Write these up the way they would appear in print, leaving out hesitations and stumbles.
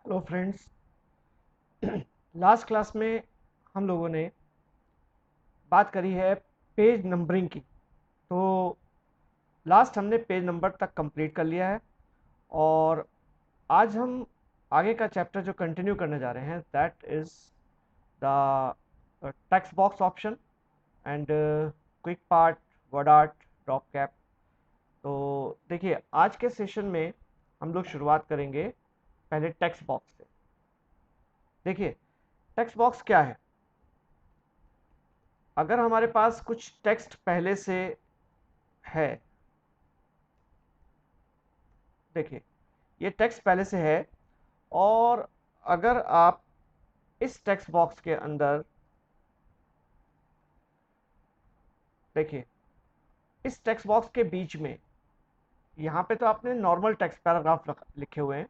Hello friends. Last class में हम लोगों ने बात करी है पेज नंबरिंग की। तो लास्ट हमने पेज नंबर तक कंप्लीट कर लिया है और आज हम आगे का चैप्टर जो कंटिन्यू करने जा रहे हैं that is the text box option and quick part, word art, drop cap. तो देखिए, आज के सेशन में हम लोग शुरुआत करेंगे पहले टेक्स्ट बॉक्स से। देखिए, टेक्स्ट बॉक्स क्या है? अगर हमारे पास कुछ टेक्स्ट पहले से है, देखिए ये टेक्स्ट पहले से है और अगर आप इस टेक्स्ट बॉक्स के अंदर देखिए, इस टेक्स्ट बॉक्स के बीच में यहाँ पे तो आपने नॉर्मल टेक्स्ट पैराग्राफ लिखे हुए हैं,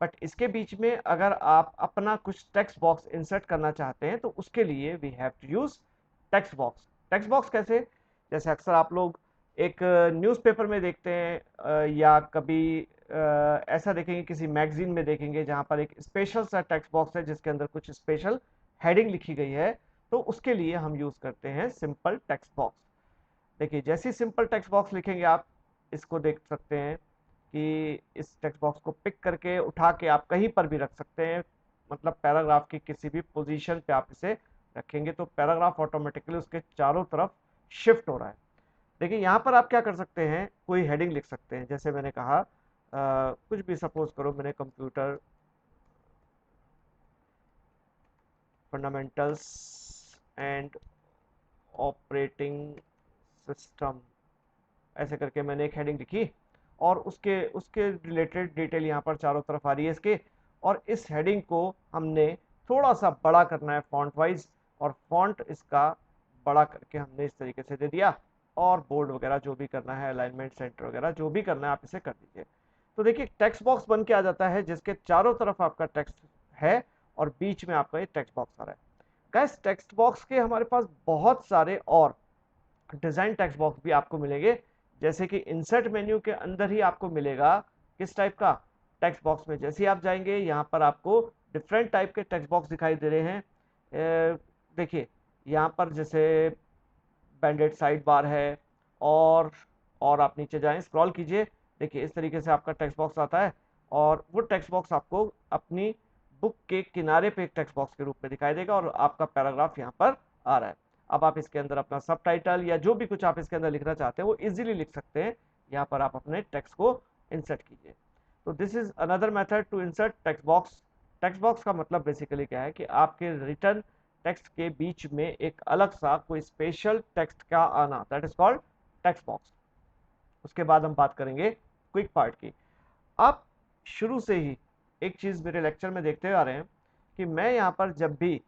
बट इसके बीच में अगर आप अपना कुछ टेक्स्ट बॉक्स इंसर्ट करना चाहते हैं तो उसके लिए we have to use text box. Text box कैसे? जैसे अक्सर आप लोग एक न्यूज़पेपर में देखते हैं, या कभी ऐसा देखेंगे, किसी मैगजीन में देखेंगे जहां पर एक स्पेशल सा टेक्स्ट बॉक्स है जिसके अंदर कुछ स्पेशल हेडिंग लिखी गई है। तो उसके लिए हम यूज करते हैं सिंपल टेक्स्ट बॉक्स। देखिए, जैसे सिंपल टेक्स्ट बॉक्स लिखेंगे आप इसको देख सकते हैं कि इस टेक्स्ट बॉक्स को पिक करके उठा के आप कहीं पर भी रख सकते हैं। मतलब पैराग्राफ की किसी भी पोजीशन पे आप इसे रखेंगे तो पैराग्राफ ऑटोमेटिकली उसके चारों तरफ शिफ्ट हो रहा है। देखिए, यहाँ पर आप क्या कर सकते हैं, कोई हेडिंग लिख सकते हैं। जैसे मैंने कहा, कुछ भी सपोज करो, मैंने computer fundamentals and operating system, ऐसे करके मैंने एक हेडिंग लिखी और उसके उसके रिलेटेड डिटेल यहाँ पर चारों तरफ आ रही है इसके। और इस हेडिंग को हमने थोड़ा सा बड़ा करना है फॉन्ट वाइज, और फॉन्ट इसका बड़ा करके हमने इस तरीके से दे दिया। और बोर्ड वगैरह जो भी करना है, अलाइनमेंट सेंटर वगैरह जो भी करना है आप इसे कर दीजिए। तो देखिए, टेक्स्ट बॉक्स बन के आ जाता है जिसके चारों तरफ आपका टेक्स्ट है और बीच में आपका ये टेक्स्ट बॉक्स आ रहा है। गाइस, टेक्स्ट बॉक्स के हमारे पास बहुत सारे और डिजाइन टेक्स्ट बॉक्स भी आपको मिलेंगे। जैसे कि इंसर्ट मेन्यू के अंदर ही आपको मिलेगा किस टाइप का टेक्स्ट बॉक्स में। जैसे ही आप जाएंगे यहाँ पर आपको डिफरेंट टाइप के टेक्स्ट बॉक्स दिखाई दे रहे हैं। देखिए, यहाँ पर जैसे बैंडेड साइड बार है, और आप नीचे जाएं, स्क्रॉल कीजिए। देखिए, इस तरीके से आपका टेक्स्ट बॉक्स आता है और वो टेक्स्ट बॉक्स आपको अपनी बुक के किनारे पे एक टेक्स्ट बॉक्स के रूप में दिखाई देगा और आपका पैराग्राफ यहाँ पर आ रहा है। अब आप इसके अंदर अपना सब टाइटल या जो भी कुछ आप इसके अंदर लिखना चाहते हैं वो इजीली लिख सकते हैं। यहाँ पर आप अपने टेक्स्ट को इंसर्ट कीजिए। तो this is another method to insert text box. Text box का मतलब बेसिकली क्या है कि आपके रिटर्न टेक्स्ट के बीच में एक अलग सा कोई स्पेशल टेक्स्ट का आना, that is called text box. उसके बाद हम बात करेंगे क्विक पार्ट की। आप शुरू से ही एक चीज मेरे लेक्चर में देखते आ रहे हैं कि मैं यहाँ पर जब भी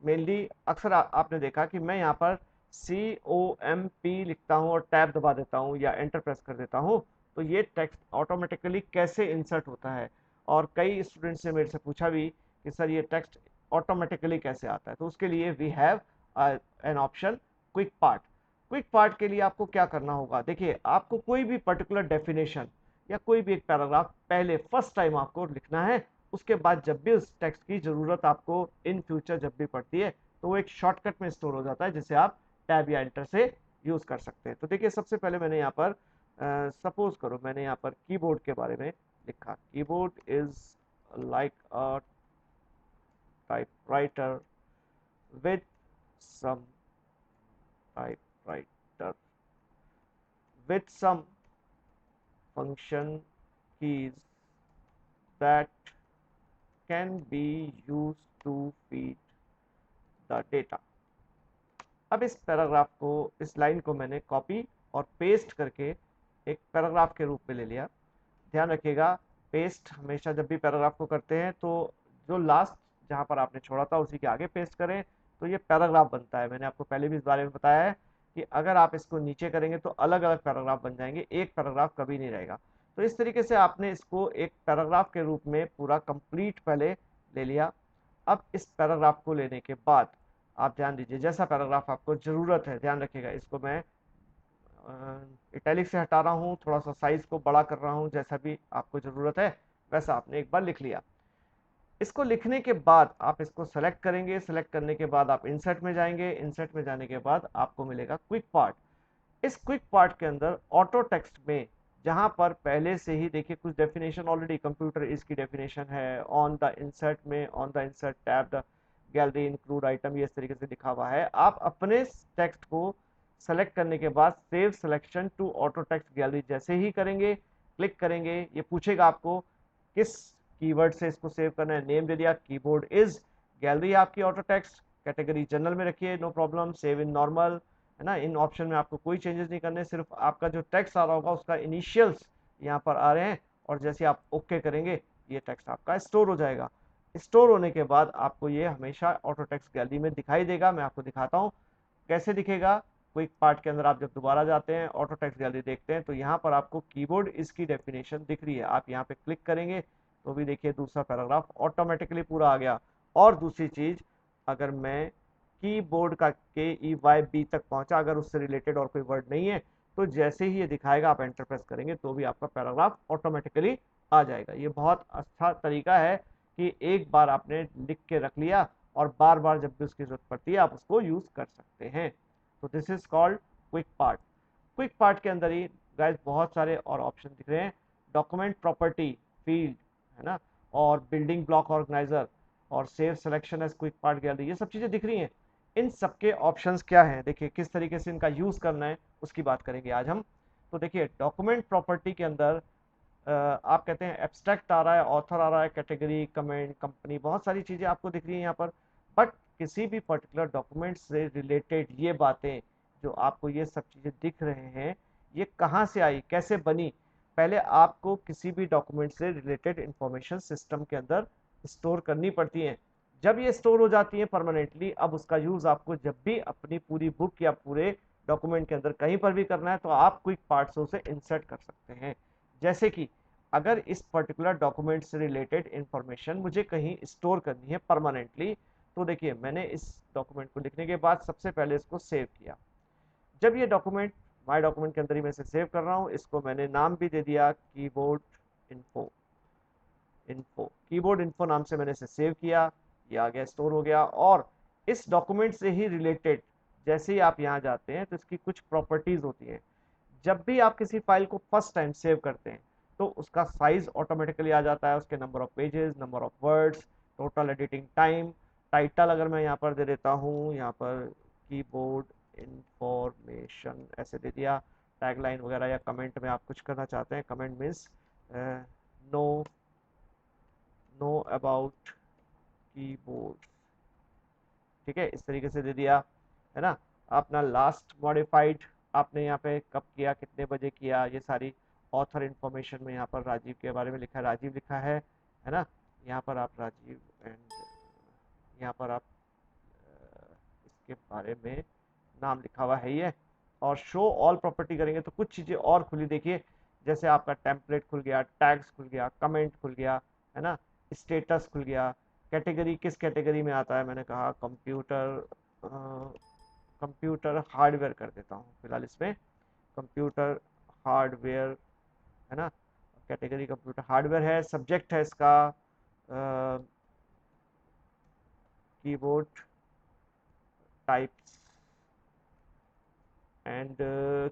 मेनली अक्सर आपने देखा कि मैं यहाँ पर COMP लिखता हूँ और टैब दबा देता हूँ या एंटर प्रेस कर देता हूँ, तो ये टेक्स्ट ऑटोमेटिकली कैसे इंसर्ट होता है। और कई स्टूडेंट्स ने मेरे से पूछा भी कि सर ये टेक्स्ट ऑटोमेटिकली कैसे आता है। तो उसके लिए we have an option quick part. Quick part के लिए आपको क्या करना होगा, देखिए, आपको कोई भी पर्टिकुलर डेफिनेशन या कोई भी एक पैराग्राफ पहले फर्स्ट टाइम आपको लिखना है। उसके बाद जब भी उस टेक्स्ट की जरूरत आपको इन फ्यूचर जब भी पड़ती है तो वो एक शॉर्टकट में स्टोर हो जाता है जिसे आप टैब या एंटर से यूज कर सकते हैं। तो देखिए, सबसे पहले मैंने यहाँ पर सपोज करो मैंने यहाँ पर कीबोर्ड के बारे में लिखा। Keyboard is like a typewriter with some typewriter with some function keys that can be used to feed the data। अब इस पैराग्राफ को, इस लाइन को मैंने कॉपी और पेस्ट करके एक पैराग्राफ के रूप में ले लिया। ध्यान रखिएगा, पेस्ट हमेशा जब भी पैराग्राफ को करते हैं तो जो लास्ट जहां पर आपने छोड़ा था उसी के आगे पेस्ट करें तो ये पैराग्राफ बनता है। मैंने आपको पहले भी इस बारे में बताया है कि अगर आप इसको नीचे करेंगे तो अलग अलग पैराग्राफ बन जाएंगे, एक पैराग्राफ कभी नहीं रहेगा। तो इस तरीके से आपने इसको एक पैराग्राफ के रूप में पूरा कंप्लीट पहले ले लिया। अब इस पैराग्राफ को लेने के बाद आप ध्यान दीजिए, जैसा पैराग्राफ आपको जरूरत है, ध्यान रखिएगा, इसको मैं इटैलिक से हटा रहा हूँ, थोड़ा सा साइज को बड़ा कर रहा हूँ, जैसा भी आपको जरूरत है वैसा आपने एक बार लिख लिया। इसको लिखने के बाद आप इसको सेलेक्ट करेंगे, सेलेक्ट करने के बाद आप इंसर्ट में जाएंगे, इंसर्ट में जाने के बाद आपको मिलेगा क्विक पार्ट। इस क्विक पार्ट के अंदर ऑटो टेक्स्ट में जहां पर पहले से ही देखिए कुछ डेफिनेशन ऑलरेडी कंप्यूटर इसकी डेफिनेशन है, ऑन द इंसर्ट में on the insert tab the gallery include item, ये इस तरीके से लिखा हुआ है। आप अपने टेक्स्ट को सेलेक्ट करने के बाद save selection to auto text gallery जैसे ही करेंगे, क्लिक करेंगे, ये पूछेगा आपको किस कीवर्ड से इसको सेव करना है। नेम दे दिया, कीबोर्ड इज, गैलरी आपकी ऑटो टेक्स्ट, कैटेगरी जनरल में रखिए, no problem, save in normal, है ना। इन ऑप्शन में आपको कोई चेंजेस नहीं करने, सिर्फ आपका जो टेक्स्ट आ रहा होगा उसका इनिशियल्स यहाँ पर आ रहे हैं, और जैसे आप ओके करेंगे ये टेक्स्ट आपका स्टोर हो जाएगा। स्टोर होने के बाद आपको ये हमेशा ऑटो टेक्स्ट गैलरी में दिखाई देगा। मैं आपको दिखाता हूँ कैसे दिखेगा। क्विक पार्ट के अंदर आप जब दोबारा जाते हैं, ऑटो टेक्स्ट गैलरी देखते हैं, तो यहाँ पर आपको कीबोर्ड इसकी डेफिनेशन दिख रही है। आप यहाँ पे क्लिक करेंगे तो भी देखिए दूसरा पैराग्राफ ऑटोमेटिकली पूरा आ गया। और दूसरी चीज, अगर मैं कीबोर्ड का KEYB तक पहुंचा, अगर उससे रिलेटेड और कोई वर्ड नहीं है, तो जैसे ही ये दिखाएगा आप एंटर प्रेस करेंगे तो भी आपका पैराग्राफ ऑटोमेटिकली आ जाएगा। ये बहुत अच्छा तरीका है कि एक बार आपने लिख के रख लिया और बार बार जब भी उसकी जरूरत पड़ती है आप उसको यूज कर सकते हैं। तो this is called quick part. Quick part के अंदर ही गाइस बहुत सारे और ऑप्शन दिख रहे हैं, डॉक्यूमेंट प्रॉपर्टी, फील्ड, है ना, और बिल्डिंग ब्लॉक ऑर्गेनाइजर, और save selection as quick part gallery, ये सब चीजें दिख रही हैं। इन सबके ऑप्शंस क्या हैं, देखिए किस तरीके से इनका यूज करना है उसकी बात करेंगे आज हम। तो देखिए डॉक्यूमेंट प्रॉपर्टी के अंदर आप कहते हैं एब्स्ट्रैक्ट आ रहा है, ऑथर आ रहा है, कैटेगरी, कमेंट, कंपनी, बहुत सारी चीजें आपको दिख रही हैं यहाँ पर। बट किसी भी पर्टिकुलर डॉक्यूमेंट से रिलेटेड ये बातें जो आपको ये सब चीजें दिख रहे हैं, ये कहाँ से आई, कैसे बनी, पहले आपको किसी भी डॉक्यूमेंट से रिलेटेड इंफॉर्मेशन सिस्टम के अंदर स्टोर करनी पड़ती है। जब ये स्टोर हो जाती है परमानेंटली, अब उसका यूज आपको जब भी अपनी पूरी बुक या पूरे डॉक्यूमेंट के अंदर कहीं पर भी करना है तो आप क्विक पार्ट से उसे इंसर्ट कर सकते हैं। जैसे कि अगर इस पर्टिकुलर डॉक्यूमेंट से रिलेटेड इंफॉर्मेशन मुझे कहीं स्टोर करनी है परमानेंटली, तो देखिए मैंने इस डॉक्यूमेंट को लिखने के बाद सबसे पहले इसको सेव किया। जब ये डॉक्यूमेंट माय डॉक्यूमेंट के अंदर ही मैं इसे सेव कर रहा हूँ, इसको मैंने नाम भी दे दिया कीबोर्ड इन्फो। कीबोर्ड इन्फो नाम से मैंने इसे सेव किया, ये आ गया, स्टोर हो गया। और इस डॉक्यूमेंट से ही रिलेटेड जैसे ही आप यहाँ जाते हैं तो इसकी कुछ प्रॉपर्टीज होती हैं। जब भी आप किसी फाइल को फर्स्ट टाइम सेव करते हैं तो उसका साइज ऑटोमेटिकली आ जाता है, उसके number of pages, number of words, total editing time, title अगर मैं यहाँ पर दे देता हूँ, यहाँ पर कीबोर्ड इंफॉर्मेशन ऐसे दे दिया, टैगलाइन वगैरह, या कमेंट में आप कुछ करना चाहते हैं, comment means no no about keyboard, ठीक है, इस तरीके से दे दिया, है ना। अपना लास्ट मॉडिफाइड आपने यहाँ पे कब किया, कितने बजे किया, ये सारी ऑथर इन्फॉर्मेशन में यहाँ पर राजीव के बारे में लिखा है, राजीव लिखा है ना। यहाँ पर आप राजीव एंड यहाँ पर आप इसके बारे में नाम लिखा हुआ है ये। और शो ऑल प्रॉपर्टी करेंगे तो कुछ चीज़ें और खुली, देखिए जैसे आपका टेम्पलेट खुल गया, टैग्स खुल गया, कमेंट खुल गया, है ना, स्टेटस खुल गया, कैटेगरी किस कैटेगरी में आता है, मैंने कहा कंप्यूटर, कंप्यूटर हार्डवेयर कर देता हूँ फिलहाल इसमें, कंप्यूटर हार्डवेयर, है ना, कैटेगरी कंप्यूटर हार्डवेयर है, सब्जेक्ट है इसका keyboard types and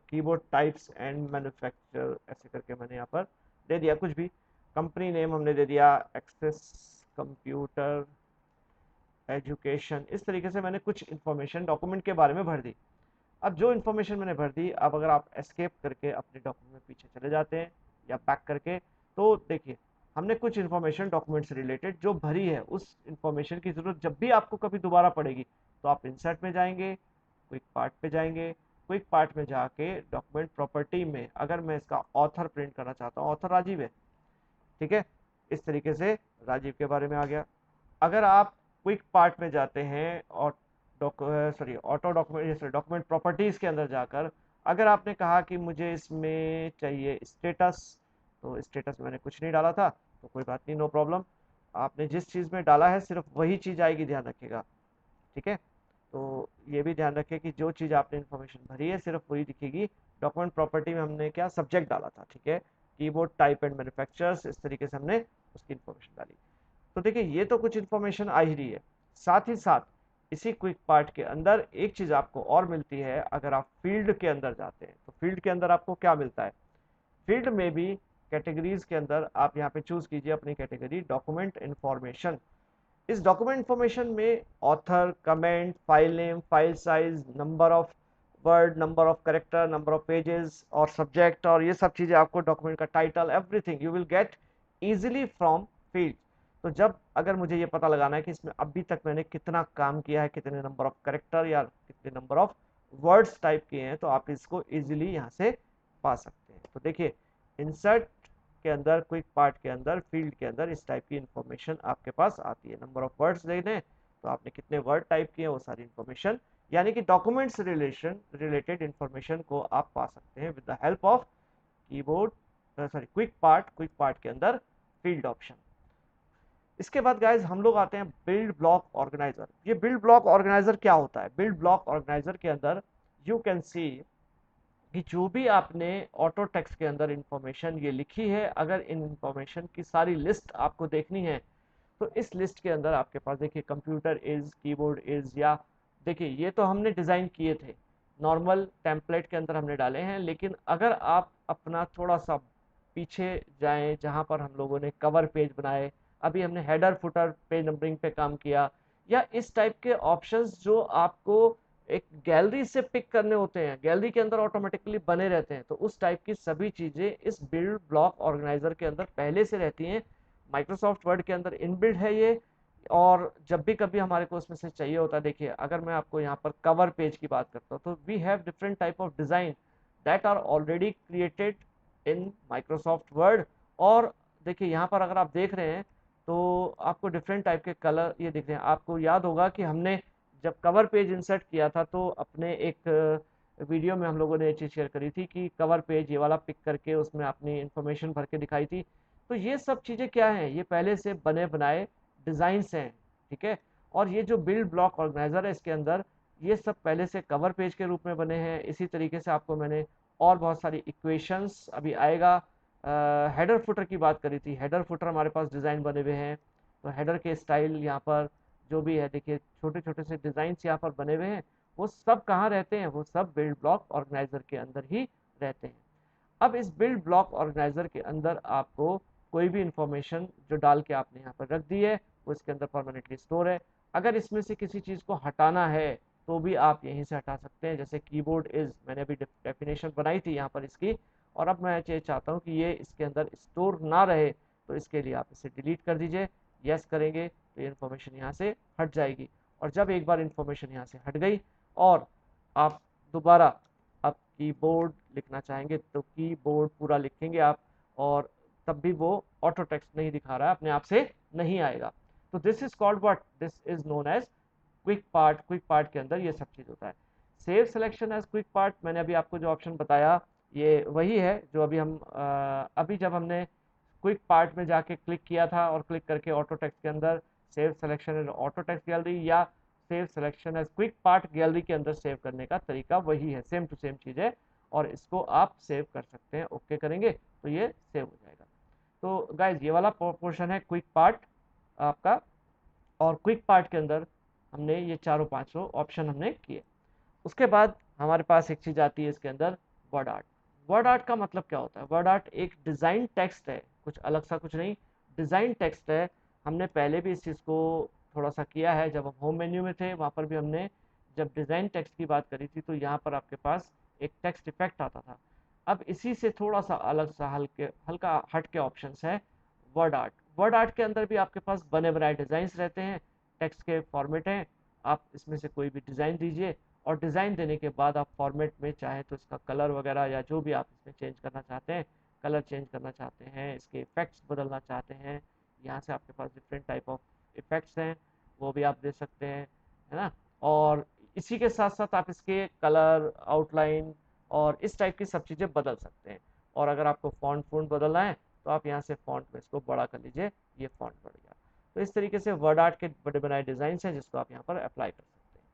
keyboard types and manufacture, ऐसे करके मैंने यहाँ पर दे दिया कुछ भी। कंपनी नेम हमने दे दिया एक्सेस कंप्यूटर एजुकेशन, इस तरीके से मैंने कुछ इन्फॉर्मेशन डॉक्यूमेंट के बारे में भर दी। अब जो इन्फॉर्मेशन मैंने भर दी, अब अगर आप एस्केप करके अपने डॉक्यूमेंट में पीछे चले जाते हैं या बैक करके, तो देखिए हमने कुछ इन्फॉर्मेशन डॉक्यूमेंट से रिलेटेड जो भरी है, उस इन्फॉर्मेशन की जरूरत जब भी आपको कभी दोबारा पड़ेगी तो आप इंसर्ट में जाएंगे, क्विक पार्ट पे जाएंगे, क्विक पार्ट में जाके डॉक्यूमेंट प्रॉपर्टी में अगर मैं इसका ऑथर प्रिंट करना चाहता हूँ, ऑथर राजीव है, ठीक है, इस तरीके से राजीव के बारे में आ गया। अगर आप क्विक पार्ट में जाते हैं और ऑटो डॉक्यूमेंट डॉक्यूमेंट प्रॉपर्टीज के अंदर जाकर अगर आपने कहा कि मुझे इसमें चाहिए स्टेटस, तो स्टेटस मैंने कुछ नहीं डाला था तो कोई बात नहीं, नो प्रॉब्लम। आपने जिस चीज़ में डाला है सिर्फ वही चीज़ आएगी, ध्यान रखिएगा, ठीक है। तो ये भी ध्यान रखें कि जो चीज़ आपने इन्फॉर्मेशन भरी है सिर्फ वही दिखेगी। डॉक्यूमेंट प्रॉपर्टी में हमने क्या सब्जेक्ट डाला था, ठीक है, कीबोर्ड टाइप एंड मैन्युफैक्चरर्स, इस तरीके से हमने उसकी इन्फॉर्मेशन डाली। तो देखिए ये तो कुछ इन्फॉर्मेशन आ ही रही है। साथ ही साथ इसी क्विक पार्ट के अंदर एक चीज आपको और मिलती है। अगर आप फील्ड के अंदर जाते हैं तो फील्ड के अंदर आपको क्या मिलता है? फील्ड में भी कैटेगरीज के अंदर आप यहाँ पे चूज कीजिए अपनी कैटेगरी डॉक्यूमेंट इंफॉर्मेशन। इस डॉक्यूमेंट इंफॉर्मेशन में author, comment, file name, file size, number of word, number of character, number of pages और सब्जेक्ट, और ये सब चीजें आपको डॉक्यूमेंट का title, everything you will gate easily from field. तो जब अगर मुझे ये पता लगाना है कि इसमें अभी तक मैंने कितना काम किया है, कितने नंबर ऑफ कैरेक्टर या कितने नंबर ऑफ वर्ड्स टाइप किए हैं, तो आप इसको इजीली यहाँ से पा सकते हैं। तो देखिए इंसर्ट के अंदर, क्विक पार्ट के अंदर, फील्ड के अंदर इस टाइप की इंफॉर्मेशन आपके पास आती है। नंबर ऑफ वर्ड्स देने तो आपने कितने वर्ड टाइप किए वो सारी इंफॉर्मेशन, यानी कि डॉक्यूमेंट्स रिलेटेड इंफॉर्मेशन को आप पा सकते हैं with the help of keyboard, sorry quick part के अंदर फील्ड ऑप्शन। इसके बाद गाइज हम लोग आते हैं बिल्ड ब्लॉक ऑर्गेनाइजर। ये बिल्ड ब्लॉक ऑर्गेनाइजर क्या होता है? बिल्ड ब्लॉक ऑर्गेनाइजर के अंदर यू कैन सी कि जो भी आपने ऑटो टेक्स्ट के अंदर इंफॉर्मेशन ये लिखी है, अगर इन इंफॉर्मेशन की सारी लिस्ट आपको देखनी है तो इस लिस्ट के अंदर आपके पास देखिए कंप्यूटर इज, कीबोर्ड इज, या देखिए ये तो हमने डिजाइन किए थे, नॉर्मल टेम्पलेट के अंदर हमने डाले हैं। लेकिन अगर आप अपना थोड़ा सा पीछे जाएं जहां पर हम लोगों ने कवर पेज बनाए, अभी हमने हेडर फुटर पेज नंबरिंग पे काम किया, या इस टाइप के ऑप्शंस जो आपको एक गैलरी से पिक करने होते हैं, गैलरी के अंदर ऑटोमेटिकली बने रहते हैं, तो उस टाइप की सभी चीजें इस बिल्ड ब्लॉक ऑर्गेनाइजर के अंदर पहले से रहती हैं। माइक्रोसॉफ्ट वर्ड के अंदर इनबिल्ट है ये। और जब भी कभी हमारे को उसमें से चाहिए होता है, देखिए अगर मैं आपको यहाँ पर कवर पेज की बात करता हूँ तो we have different type of design that are already created in Microsoft Word. और देखिए यहाँ पर अगर आप देख रहे हैं तो आपको डिफरेंट टाइप के कलर ये दिख रहे हैं। आपको याद होगा कि हमने जब कवर पेज इंसर्ट किया था तो अपने एक वीडियो में हम लोगों ने ये चीज़ शेयर करी थी कि कवर पेज ये वाला पिक करके उसमें अपनी इंफॉर्मेशन भर के दिखाई थी। तो ये सब चीज़ें क्या हैं? ये पहले से बने बनाए डिज़ाइंस हैं, ठीक है। और ये जो बिल्ड ब्लॉक ऑर्गेनाइजर है इसके अंदर ये सब पहले से कवर पेज के रूप में बने हैं। इसी तरीके से आपको मैंने और बहुत सारी इक्वेशंस अभी आएगा। हेडर फुटर की बात करी थी, हेडर फुटर हमारे पास डिज़ाइन बने हुए हैं। तो हेडर के स्टाइल यहाँ पर जो भी है देखिए छोटे छोटे से डिज़ाइंस यहाँ पर बने हुए हैं। वो सब कहाँ रहते हैं? वो सब बिल्ड ब्लॉक ऑर्गेनाइजर के अंदर ही रहते हैं। अब इस बिल्ड ब्लॉक ऑर्गेनाइजर के अंदर आपको कोई भी इंफॉर्मेशन जो डाल के आपने यहाँ पर रख दी है वो इसके अंदर परमानेंटली स्टोर है। अगर इसमें से किसी चीज़ को हटाना है तो भी आप यहीं से हटा सकते हैं। जैसे कीबोर्ड इज, मैंने अभी डेफिनेशन बनाई थी यहाँ पर इसकी, और अब मैं ये चाहता हूँ कि ये इसके अंदर स्टोर ना रहे, तो इसके लिए आप इसे डिलीट कर दीजिए। यस करेंगे तो ये इन्फॉर्मेशन यहाँ से हट जाएगी। और जब एक बार इन्फॉर्मेशन यहाँ से हट गई और आप दोबारा आप कीबोर्ड लिखना चाहेंगे तो कीबोर्ड पूरा लिखेंगे आप, और तब भी वो ऑटो टेक्स्ट नहीं दिखा रहा है, अपने आप से नहीं आएगा। तो this is called what? This is known as quick part. Quick part के अंदर ये सब चीज होता है। Save selection as quick part, मैंने अभी आपको जो ऑप्शन बताया ये वही है जो अभी हम अभी जब हमने क्विक पार्ट में जाके क्लिक किया था और क्लिक करके ऑटो टेक्स्ट के अंदर save selection as auto text gallery या save selection as quick part gallery के अंदर सेव करने का तरीका वही है, सेम टू सेम चीज है। और इसको आप सेव कर सकते हैं, ओके करेंगे तो ये सेव हो जाएगा। तो गाइज ये वाला पोर्शन है क्विक पार्ट आपका। और क्विक पार्ट के अंदर हमने ये चारों पांचों ऑप्शन हमने किए। उसके बाद हमारे पास एक चीज आती है इसके अंदर, वर्ड आर्ट। वर्ड आर्ट का मतलब क्या होता है? वर्ड आर्ट एक डिजाइन टेक्स्ट है, कुछ अलग सा कुछ नहीं, डिजाइन टेक्स्ट है। हमने पहले भी इस चीज को थोड़ा सा किया है, जब हम होम मेन्यू में थे वहां पर भी हमने जब डिजाइन टेक्स्ट की बात करी थी तो यहाँ पर आपके पास एक टेक्स्ट इफेक्ट आता था। अब इसी से थोड़ा सा अलग सा हल्का हट के ऑप्शन है वर्ड आर्ट। वर्ड आर्ट के अंदर भी आपके पास बने बनाए डिजाइन रहते हैं, टेक्स्ट के फॉर्मेट हैं। आप इसमें से कोई भी डिजाइन दीजिए और डिज़ाइन देने के बाद आप फॉर्मेट में चाहे तो इसका कलर वगैरह या जो भी आप इसमें चेंज करना चाहते हैं, कलर चेंज करना चाहते हैं, इसके इफेक्ट्स बदलना चाहते हैं, यहाँ से आपके पास डिफरेंट टाइप ऑफ इफेक्ट्स हैं वो भी आप दे सकते हैं, है ना। और इसी के साथ साथ आप इसके कलर, आउटलाइन और इस टाइप की सब चीज़ें बदल सकते हैं। और अगर आपको फॉन्ट बदलना है तो आप यहाँ से फॉन्ट में इसको बड़ा कर लीजिए, ये फॉन्ट बढ़ गया। तो इस तरीके से वर्ड आर्ट के बड़े बनाए डिज़ाइन हैं जिसको आप यहाँ पर अप्लाई कर सकते हैं।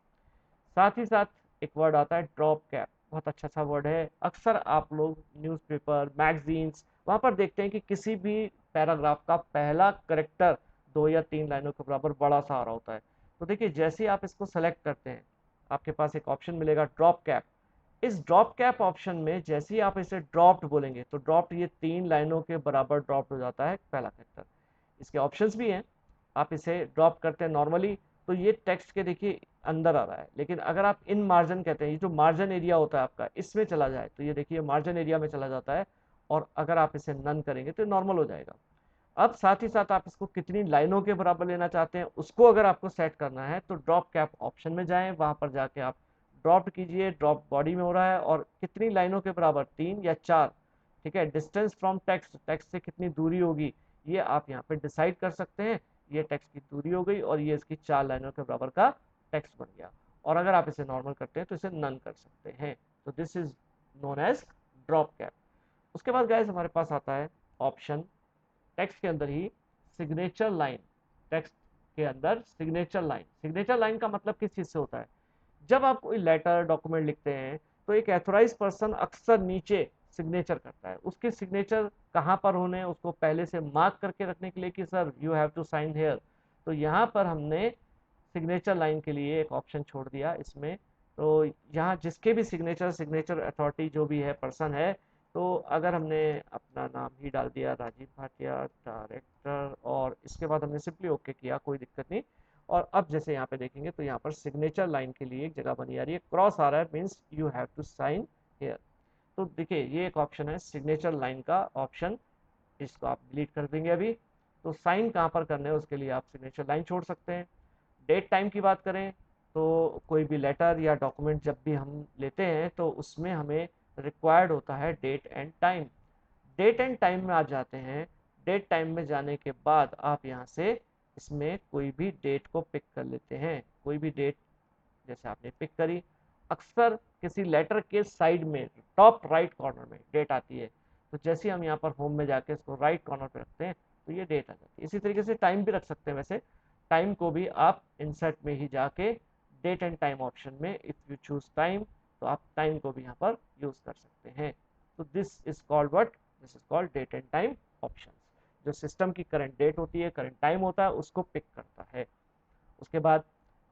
साथ ही साथ एक वर्ड आता है ड्रॉप कैप, बहुत अच्छा सा वर्ड है। अक्सर आप लोग न्यूज़पेपर, मैगजीन्स वहां पर देखते हैं कि किसी भी पैराग्राफ का पहला करेक्टर 2 या 3 लाइनों के बराबर बड़ा सा आ रहा होता है। तो देखिए जैसे ही आप इसको सेलेक्ट करते हैं, आपके पास एक ऑप्शन मिलेगा ड्रॉप कैप। इस ड्रॉप कैप ऑप्शन में जैसे ही आप इसे ड्रॉप्ड बोलेंगे तो ड्रॉप्ड ये 3 लाइनों के बराबर ड्रॉप्ड हो जाता है पहला कैरेक्टर। इसके ऑप्शंस भी हैं, आप इसे ड्रॉप करते हैं नॉर्मली तो ये टेक्स्ट के देखिए अंदर आ रहा है, लेकिन अगर आप इन मार्जिन कहते हैं, ये जो मार्जिन एरिया होता है आपका, इसमें चला जाए तो ये देखिए मार्जिन एरिया में चला जाता है, और अगर आप इसे नन करेंगे तो नॉर्मल हो जाएगा। अब साथ ही साथ आप इसको कितनी लाइनों के बराबर लेना चाहते हैं उसको अगर आपको सेट करना है तो ड्रॉप कैप ऑप्शन में जाएं, वहां पर जाके आप ड्रॉप कीजिए, ड्रॉप बॉडी में हो रहा है, और कितनी लाइनों के बराबर, 3 या 4, ठीक है। डिस्टेंस फ्रॉम टेक्स्ट, टेक्स्ट से कितनी दूरी होगी ये आप यहाँ पे डिसाइड कर सकते हैं। ये टेक्स्ट की दूरी हो गई और ये इसकी 4 लाइनों के बराबर का टेक्स्ट बन गया। और अगर आप इसे नॉर्मल करते हैं तो इसे नन कर सकते हैं। तो this is known as drop cap. उसके बाद गाइस हमारे पास आता है ऑप्शन टेक्स्ट के अंदर ही सिग्नेचर लाइन। टेक्स्ट के अंदर सिग्नेचर लाइन, सिग्नेचर लाइन का मतलब किस चीज से होता है, जब आप कोई लेटर डॉक्यूमेंट लिखते हैं तो एक एथोराइज पर्सन अक्सर नीचे सिग्नेचर करता है। उसके सिग्नेचर कहाँ पर होने उसको पहले से मार्क करके रखने के लिए कि sir you have to sign here, तो यहाँ पर हमने सिग्नेचर लाइन के लिए एक ऑप्शन छोड़ दिया इसमें। तो यहाँ जिसके भी सिग्नेचर, सिग्नेचर अथॉरिटी जो भी है, पर्सन है, तो अगर हमने अपना नाम ही डाल दिया राजीव भाटिया डायरेक्टर, और इसके बाद हमने सिंपली ओके किया, कोई दिक्कत नहीं। और अब जैसे यहाँ पे देखेंगे तो यहाँ पर सिग्नेचर लाइन के लिए एक जगह बनी आ रही है, क्रॉस आ रहा है, means you have to sign here. तो देखिए ये एक ऑप्शन है सिग्नेचर लाइन का ऑप्शन, इसको आप डिलीट कर देंगे अभी। तो साइन कहाँ पर करने है उसके लिए आप सिग्नेचर लाइन छोड़ सकते हैं। डेट टाइम की बात करें तो कोई भी लेटर या डॉक्यूमेंट जब भी हम लेते हैं तो उसमें हमें रिक्वायर्ड होता है date and time. Date and time में आ जाते हैं। डेट टाइम में जाने के बाद आप यहाँ से इसमें कोई भी डेट को पिक कर लेते हैं, कोई भी डेट जैसे आपने पिक करी। अक्सर किसी लेटर के साइड में टॉप राइट कॉर्नर में डेट आती है, तो जैसे हम यहाँ पर होम में जाके इसको राइट कॉर्नर पे रखते हैं तो ये डेट आ जाती है। इसी तरीके से टाइम भी रख सकते हैं, वैसे टाइम को भी आप इंसर्ट में ही जाके डेट एंड टाइम ऑप्शन में इफ यू चूज टाइम तो आप टाइम को भी यहाँ पर यूज कर सकते हैं। तो this is called what, this is called date and time option. जो सिस्टम की करंट डेट होती है, करंट टाइम होता है, उसको पिक करता है। उसके बाद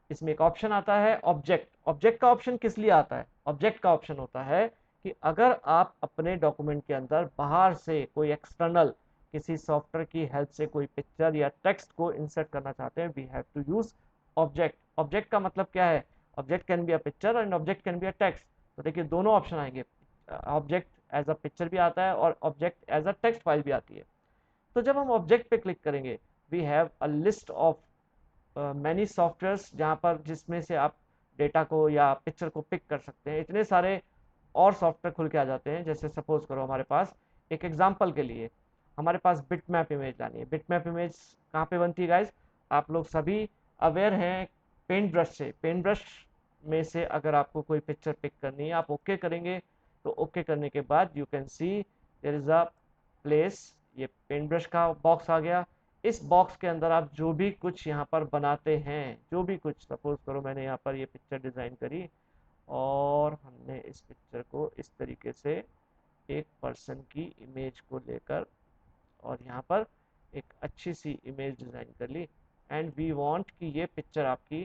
इसमें एक ऑप्शन आता है ऑब्जेक्ट। ऑब्जेक्ट का ऑप्शन किस लिए आता है, ऑब्जेक्ट का ऑप्शन होता है कि अगर आप अपने डॉक्यूमेंट के अंदर बाहर से कोई एक्सटर्नल किसी सॉफ्टवेयर की हेल्प से कोई पिक्चर या टेक्स्ट को इंसर्ट करना चाहते हैं, we have to use object. Object का मतलब क्या है, object can be a picture and object can be a text. तो देखिए दोनों ऑप्शन आएंगे, ऑब्जेक्ट एज अ पिक्चर भी आता है और object as a text file भी आती है। तो जब हम ऑब्जेक्ट पे क्लिक करेंगे we have a list of many softwares जहाँ पर जिसमें से आप डेटा को या पिक्चर को पिक कर सकते हैं। इतने सारे और सॉफ्टवेयर खुल के आ जाते हैं। जैसे सपोज करो हमारे पास एक एग्जांपल के लिए हमारे पास बिटमैप इमेज लानी है। बिटमैप इमेज कहाँ पे बनती है गाइज, आप लोग सभी अवेयर हैं पेंट ब्रश से। पेंट ब्रश में से अगर आपको कोई पिक्चर पिक करनी है आप ओके करेंगे, तो ओके करने के बाद you can see there is a place, ये पेंट ब्रश का बॉक्स आ गया। इस बॉक्स के अंदर आप जो भी कुछ यहाँ पर बनाते हैं, जो भी कुछ, सपोज करो मैंने यहाँ पर ये पिक्चर डिज़ाइन करी और हमने इस पिक्चर को इस तरीके से एक पर्सन की इमेज को लेकर और यहाँ पर एक अच्छी सी इमेज डिज़ाइन कर ली, एंड वी वांट कि ये पिक्चर आपकी,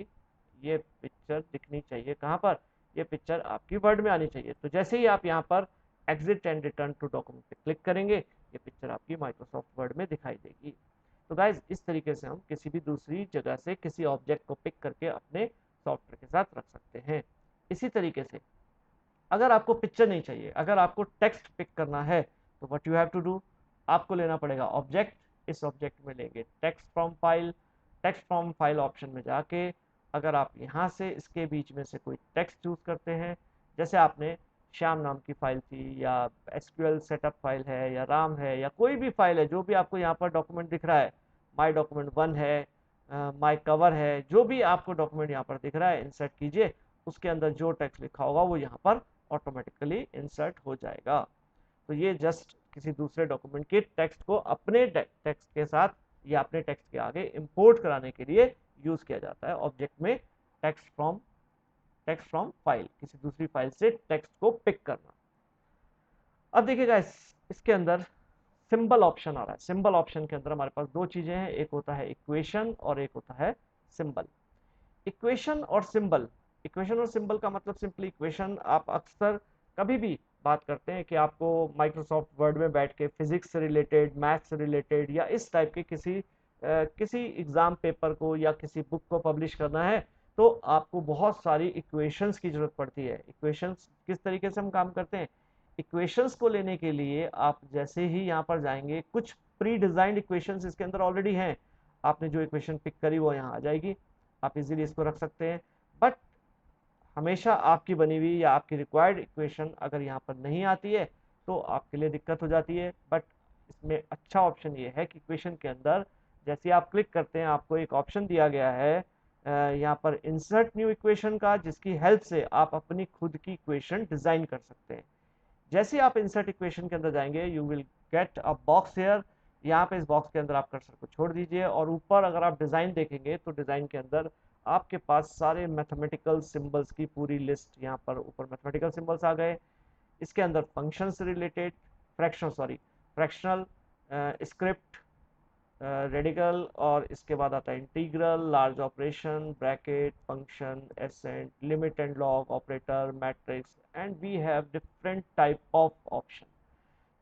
ये पिक्चर दिखनी चाहिए कहाँ पर, ये पिक्चर आपकी वर्ड में आनी चाहिए। तो जैसे ही आप यहाँ पर exit and return to document पे क्लिक करेंगे ये पिक्चर आपकी माइक्रोसॉफ्ट वर्ड में दिखाई देगी। तो गाइज इस तरीके से हम किसी भी दूसरी जगह से किसी ऑब्जेक्ट को पिक करके अपने सॉफ्टवेयर के साथ रख सकते हैं। इसी तरीके से अगर आपको पिक्चर नहीं चाहिए, अगर आपको टेक्स्ट पिक करना है तो what you have to do, आपको लेना पड़ेगा ऑब्जेक्ट। इस ऑब्जेक्ट में लेंगे text from file. Text from file option में जाके अगर आप यहाँ से इसके बीच में से कोई टेक्स्ट चूज करते हैं, जैसे आपने श्याम नाम की फाइल थी या एसक्यूएल सेटअप फाइल है या राम है या कोई भी फाइल है जो भी आपको यहाँ पर डॉक्यूमेंट दिख रहा है, माई डॉक्यूमेंट 1 है, माई कवर है, जो भी आपको डॉक्यूमेंट यहाँ पर दिख रहा है इंसर्ट कीजिए। उसके अंदर जो टेक्स्ट लिखा होगा वो यहाँ पर ऑटोमेटिकली इंसर्ट हो जाएगा। तो ये जस्ट किसी दूसरे डॉक्यूमेंट के टेक्स्ट को अपने टेक्स्ट के साथ या अपने टेक्स्ट के आगे इंपोर्ट कराने के लिए यूज किया जाता है ऑब्जेक्ट में। टेक्स्ट फ्रॉम फाइल, किसी दूसरी फाइल से टेक्स्ट को पिक करना। अब देखिएगा इसके अंदर सिंबल ऑप्शन आ रहा है। सिंबल ऑप्शन के अंदर हमारे पास दो चीजें हैं, एक होता है इक्वेशन और एक होता है सिंबल। इक्वेशन और सिंबल, इक्वेशन और सिंबल का मतलब सिंपली, इक्वेशन आप अक्सर कभी भी बात करते हैं कि आपको माइक्रोसॉफ्ट वर्ड में बैठ के फिजिक्स से रिलेटेड, मैथ्स से रिलेटेड या इस टाइप के किसी एग्जाम पेपर को या किसी बुक को पब्लिश करना है, तो आपको बहुत सारी इक्वेशंस की जरूरत पड़ती है। इक्वेशंस किस तरीके से हम काम करते हैं, इक्वेशंस को लेने के लिए आप जैसे ही यहाँ पर जाएंगे, कुछ प्री डिजाइंड इक्वेशंस इसके अंदर ऑलरेडी हैं। आपने जो इक्वेशन पिक करी वो यहाँ आ जाएगी, आप इजीली इसको रख सकते हैं। बट हमेशा आपकी बनी हुई या आपकी रिक्वायर्ड इक्वेशन अगर यहाँ पर नहीं आती है तो आपके लिए दिक्कत हो जाती है। बट इसमें अच्छा ऑप्शन ये है कि इक्वेशन के अंदर जैसे आप क्लिक करते हैं, आपको एक ऑप्शन दिया गया है यहाँ पर इंसर्ट न्यू इक्वेशन का, जिसकी हेल्प से आप अपनी खुद की इक्वेशन डिजाइन कर सकते हैं। जैसे आप इंसर्ट इक्वेशन के अंदर जाएंगे, you will get a box here. यहाँ पे इस बॉक्स के अंदर आप कर्सर को छोड़ दीजिए और ऊपर अगर आप डिजाइन देखेंगे तो डिजाइन के अंदर आपके पास सारे मैथमेटिकल सिंबल्स की पूरी लिस्ट, यहाँ पर ऊपर मैथमेटिकल सिंबल्स आ गए। इसके अंदर फंक्शन से रिलेटेड, फ्रैक्शनल, स्क्रिप्ट, रेडिकल, और इसके बाद आता है integral, large operation, bracket, function, accent, limit and log operator, matrix, and we have different type of option.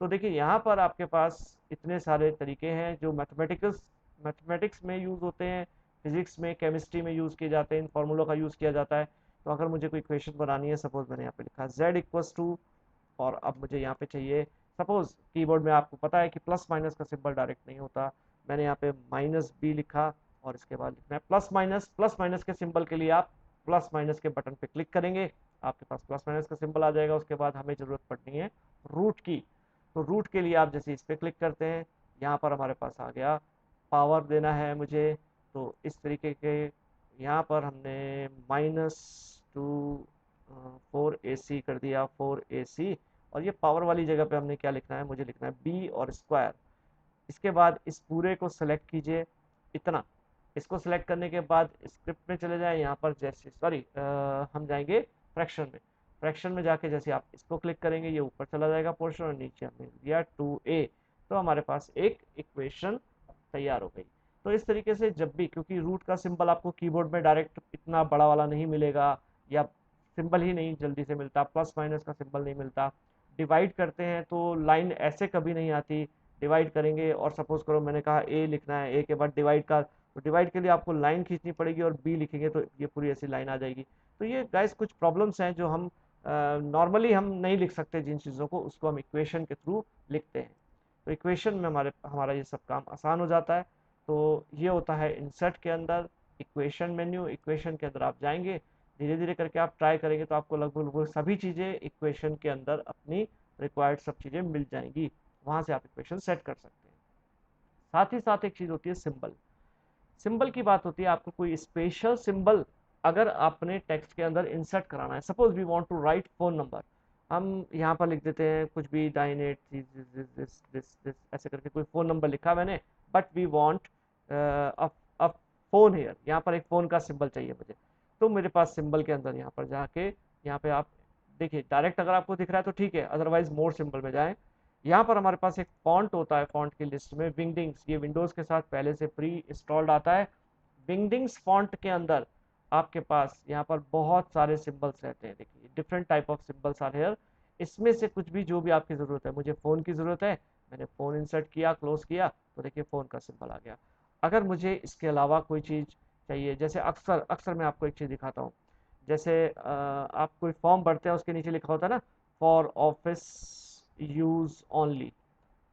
तो देखिए यहाँ पर आपके पास इतने सारे तरीके हैं जो मैथमेटिक्स में यूज होते हैं, फिजिक्स में, केमिस्ट्री में यूज किए जाते हैं, इन फॉर्मूलों का यूज किया जाता है। तो अगर मुझे कोई इक्वेशन बनानी है, सपोज मैंने यहाँ पे लिखा z इक्वल्स टू, और अब मुझे यहाँ पे चाहिए, सपोज कीबोर्ड में आपको पता है कि प्लस माइनस का सिंबल डायरेक्ट नहीं होता, मैंने यहाँ पे माइनस बी लिखा और इसके बाद लिखना है प्लस माइनस। प्लस माइनस के सिंबल के लिए आप प्लस माइनस के बटन पे क्लिक करेंगे, आपके पास प्लस माइनस का सिंबल आ जाएगा। उसके बाद हमें जरूरत पड़नी है रूट की, तो रूट के लिए आप जैसे इस पे क्लिक करते हैं, यहाँ पर हमारे पास आ गया पावर देना है मुझे, तो इस तरीके के यहाँ पर हमने -2 4 AC कर दिया, 4 AC। और ये पावर वाली जगह पे हमने क्या लिखना है, मुझे लिखना है बी और स्क्वायर। इसके बाद इस पूरे को सेलेक्ट कीजिए, इतना। इसको सेलेक्ट करने के बाद स्क्रिप्ट में चले जाए, यहाँ पर जैसे सॉरी हम जाएंगे फ्रैक्शन में। फ्रैक्शन में जाके जैसे आप इसको क्लिक करेंगे, ये ऊपर चला जाएगा पोर्शन, और नीचे हमने दिया 2A। तो हमारे पास एक इक्वेशन तैयार हो गई। तो इस तरीके से जब भी, क्योंकि रूट का सिंबल आपको कीबोर्ड में डायरेक्ट इतना बड़ा वाला नहीं मिलेगा, या सिंबल ही नहीं जल्दी से मिलता, प्लस माइनस का सिंबल नहीं मिलता। डिवाइड करते हैं तो लाइन ऐसे कभी नहीं आती। डिवाइड करेंगे और सपोज करो मैंने कहा ए लिखना है, ए के बाद डिवाइड का, तो डिवाइड के लिए आपको लाइन खींचनी पड़ेगी, और बी लिखेंगे तो ये पूरी ऐसी लाइन आ जाएगी। तो ये गाइस कुछ प्रॉब्लम्स हैं जो हम नॉर्मली हम नहीं लिख सकते, जिन चीज़ों को उसको हम इक्वेशन के थ्रू लिखते हैं। तो इक्वेशन में हमारा ये सब काम आसान हो जाता है। तो ये होता है इंसर्ट के अंदर इक्वेशन मेन्यू। इक्वेशन के अंदर आप जाएंगे, धीरे धीरे करके आप ट्राई करेंगे तो आपको लगभग लगभग सभी चीज़ें इक्वेशन के अंदर अपनी रिक्वायर्ड सब चीज़ें मिल जाएंगी, वहाँ से आप इक्वेशन सेट कर सकते हैं। साथ ही साथ एक चीज़ होती है सिंबल। सिंबल की बात होती है, आपको कोई स्पेशल सिंबल अगर आपने टेक्स्ट के अंदर इंसर्ट कराना है, suppose we want to write phone number, हम यहाँ पर लिख देते हैं कुछ भी 98 ऐसे करके कोई फोन नंबर लिखा मैंने, but we want a phone here, यहाँ पर एक फोन का सिंबल चाहिए मुझे। तो मेरे पास सिंबल के अंदर यहाँ पर जाके, यहाँ पे आप देखिए डायरेक्ट अगर आपको दिख रहा है तो ठीक है, अदरवाइज मोर सिंबल में जाएं। यहाँ पर हमारे पास एक फॉन्ट होता है, फॉन्ट की लिस्ट में विंगडिंग्स, ये विंडोज के साथ पहले से प्री इंस्टॉल्ड आता है। विंगडिंग्स फॉन्ट के अंदर आपके पास यहाँ पर बहुत सारे सिंबल्स रहते हैं, देखिए different type of symbols are here. इसमें से कुछ भी जो भी आपकी ज़रूरत है, मुझे फ़ोन की ज़रूरत है, मैंने फ़ोन इंसर्ट किया, क्लोज किया, तो देखिए फ़ोन का सिंबल आ गया। अगर मुझे इसके अलावा कोई चीज़ चाहिए, जैसे अक्सर अक्सर मैं आपको एक चीज़ दिखाता हूँ, जैसे आप कोई फॉर्म भरते हैं, उसके नीचे लिखा होता है ना फॉर ऑफिस यूज़ ओनली,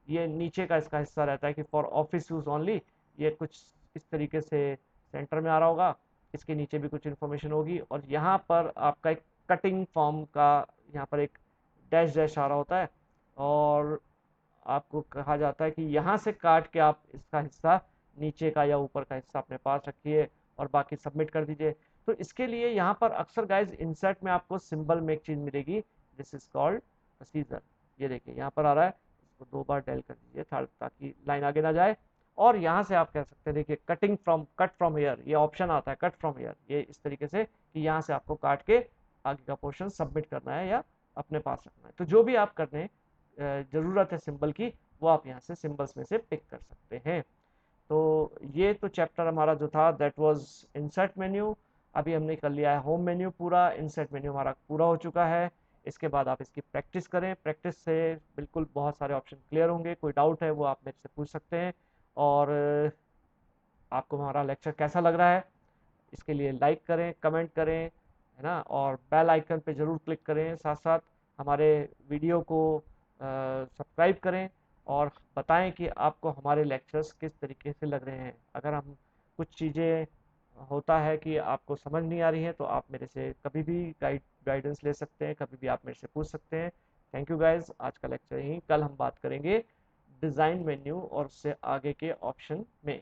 ये नीचे का इसका हिस्सा रहता है कि फॉर ऑफिस यूज़ ओनली। ये कुछ इस तरीके से सेंटर में आ रहा होगा, इसके नीचे भी कुछ इन्फॉर्मेशन होगी, और यहाँ पर आपका एक कटिंग फॉर्म का, यहाँ पर एक डैश डैश आ रहा होता है, और आपको कहा जाता है कि यहाँ से काट के आप इसका हिस्सा, नीचे का या ऊपर का हिस्सा अपने पास रखिए और बाकी सबमिट कर दीजिए। तो इसके लिए यहाँ पर अक्सर गाइज इंसर्ट में आपको सिंबल में एक चीज़ मिलेगी, दिस इज कॉल्ड सीजर। ये देखिए यहाँ पर आ रहा है, इसको 2 बार डेल कर दीजिए ताकि लाइन आगे ना जाए। और यहाँ से आप कह सकते हैं, देखिए कट फ्रॉम हेयर, ये ऑप्शन आता है कट फ्रॉम हेयर, ये इस तरीके से कि यहाँ से आपको काट के आगे का पोर्शन सबमिट करना है या अपने पास रखना है। तो जो भी आप करने ज़रूरत है सिंबल की, वो आप यहाँ से सिंबल्स में से पिक कर सकते हैं। तो ये तो चैप्टर हमारा जो था दैट वाज इंसर्ट मेन्यू। अभी हमने कर लिया है होम मेन्यू पूरा, इंसर्ट मेन्यू हमारा पूरा हो चुका है। इसके बाद आप इसकी प्रैक्टिस करें, प्रैक्टिस से बिल्कुल बहुत सारे ऑप्शन क्लियर होंगे। कोई डाउट है वो आप मेरे से पूछ सकते हैं। और आपको हमारा लेक्चर कैसा लग रहा है इसके लिए लाइक करें, कमेंट करें, है ना, और बेल आइकन पे ज़रूर क्लिक करें। साथ साथ हमारे वीडियो को सब्सक्राइब करें और बताएं कि आपको हमारे लेक्चर्स किस तरीके से लग रहे हैं। अगर हम कुछ चीज़ें होता है कि आपको समझ नहीं आ रही है तो आप मेरे से कभी भी गाइडेंस ले सकते हैं, कभी भी आप मेरे से पूछ सकते हैं। थैंक यू गाइज, आज का लेक्चर यहीं, कल हम बात करेंगे डिज़ाइन मेन्यू और उससे आगे के ऑप्शन में।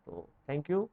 तो थैंक यू।